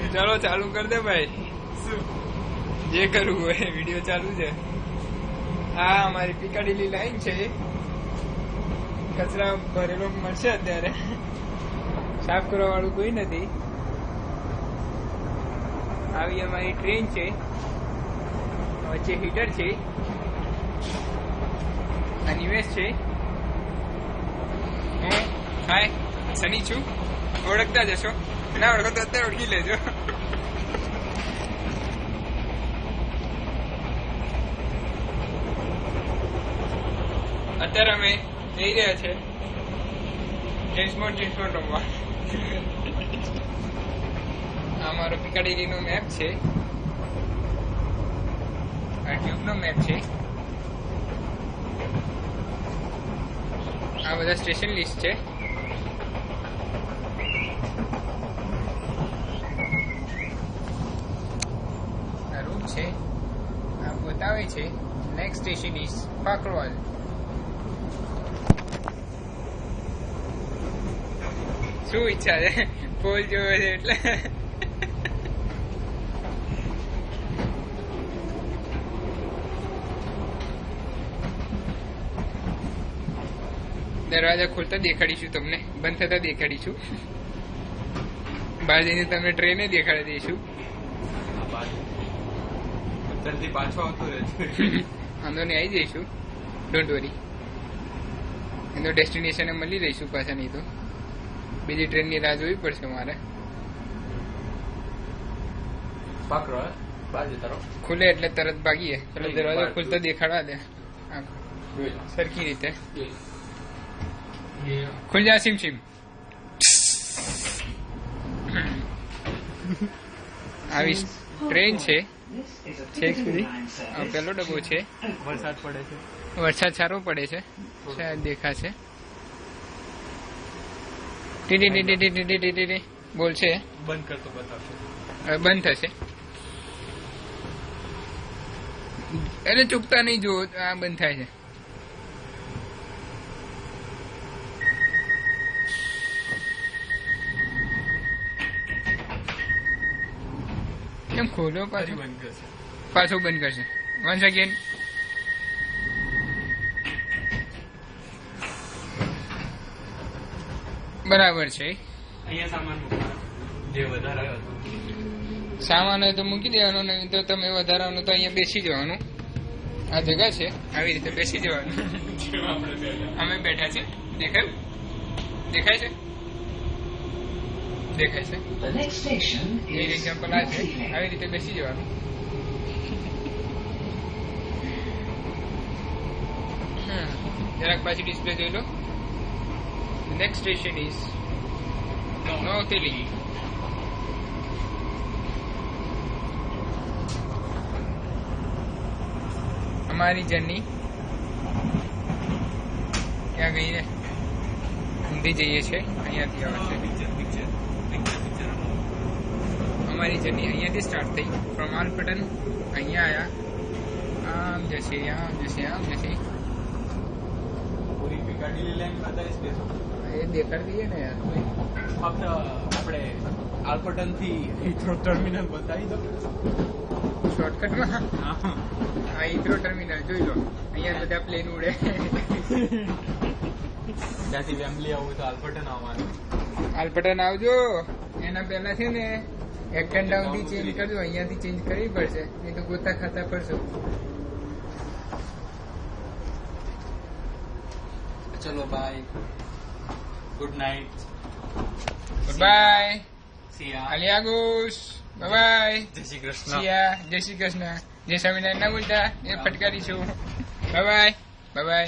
चलो चालू कर दे भाई जे करू है वीडियो चालू है आ हमारी पिकाडेली लाइन છે કચરા ભરેલો મળશે અત્યારે સાફ કરવા વાળું કોઈ નથી આવી અમારી ટ્રેન છે વચ્ચે હીટર છે આ નિવેશ છે હું હાય સની છું ઓળખતા જશો ના ઓળખો તો અત્યારે ઓળખી લેજો અત્યારે અમે જઈ રહ્યા છે જેમ્સ બોન્ડ રમવા આ મારો પિકાડેલી નો મેપ છે આ ટ્યુબ નો મેપ છે આ બધા સ્ટેશન લિસ્ટ છે આ રૂટ છે આ બતાવે છે નેક્સ્ટ સ્ટેશન ઇઝ પાકરોલ શું ઈચ્છા છે પોલ જોવે છે એટલે દરવાજા ખોલતા દેખાડીશું તમને બંધ થતા દેખાડીશું બહાર જઈને તમને ટ્રેને દેખાડી દઈશું પાછો આવતો રહેશે વાંધો નહીં આવી જઈશું ડોન્ટ વરી એનો ડેસ્ટિનેશન મળી રહીશું પાછા નહીં તો બીજી ટ્રેનની રાહ જોવી પડશે મારે ખુલે એટલે તરત ભાગીએ ચલો દરવાજો ખુલતો દેખાડવા દે સરખી રીતે ખુલ જા સિમ સિમ આવી ટ્રેન છે છેક સુધી પેલો ડબ્બો છે વરસાદ પડે છે વરસાદ સારો પડે છે શાયદ દેખાશે ટી બોલશે બંધ કરતો બતાવશે હવે બંધ થશે એટલે ચૂકતા નહીં જુઓ આ બંધ થાય છે કેમ ખોલો પાછો બંધ કરશે પાછો બંધ કરશે વન્સ અગેન બરાબર છે અહીંયા સામાન મૂકવાનો જે વધારે હતો સામાન હોય તો મૂકી દેવાનો નહીં તો તમે વધારાનું તો અહીંયા બેસી જવાનું આ જગા છે આવી રીતે બેસી જવાનું અમે બેઠા છે દેખાય દેખાય છે દેખાય છે એ એક્ઝામ્પલ આ છે આવી રીતે બેસી જવાનું જરાક પાછી ડિસ્પ્લે જોઈ લો નેક્સ્ટ સ્ટેશન ઇઝ નોતેલી हमारी जर्नी क्या गई है ઊંધી જઈએ છે અહીંયાથી આવે છે हमारी जर्नी અહીંયાથી સ્ટાર્ટ થઈ फ्रॉम आलपटन અહીંયા आया आम जैसे आम जैसे आम जैसे પૂરી પિકાડીલી લાઈન બતાવીશ સ્ટેશન ये देख दिए ना यार ફક્ત આપણે આલ્પટન થી હીથ્રો ટર્મિનલ બતાવી દો શોર્ટકટ માં આ હીથ્રો ટર્મિનલ જોઈ લો અહીંયા બધા પ્લેન ઉડે ત્યાંથી વેમ્બલી આવવું તો આલ્પટન આવવાનું આલપટન આવજો એના પહેલા છે ને એક્ટન ડાઉન થી ચેન્જ કરજો અહીંયાથી ચેન્જ કરવી પડશે નહીં તો ગોતા ખાતા પડશો ચલો bye good night good bye સિયા અલિયાગુસ બાય બાય જય શ્રી કૃષ્ણ સિયા જય શ્રી કૃષ્ણ જય સ્વામિનારાયણ ના બોલતા એ ફટકારીશું બાય બાય બાય બાય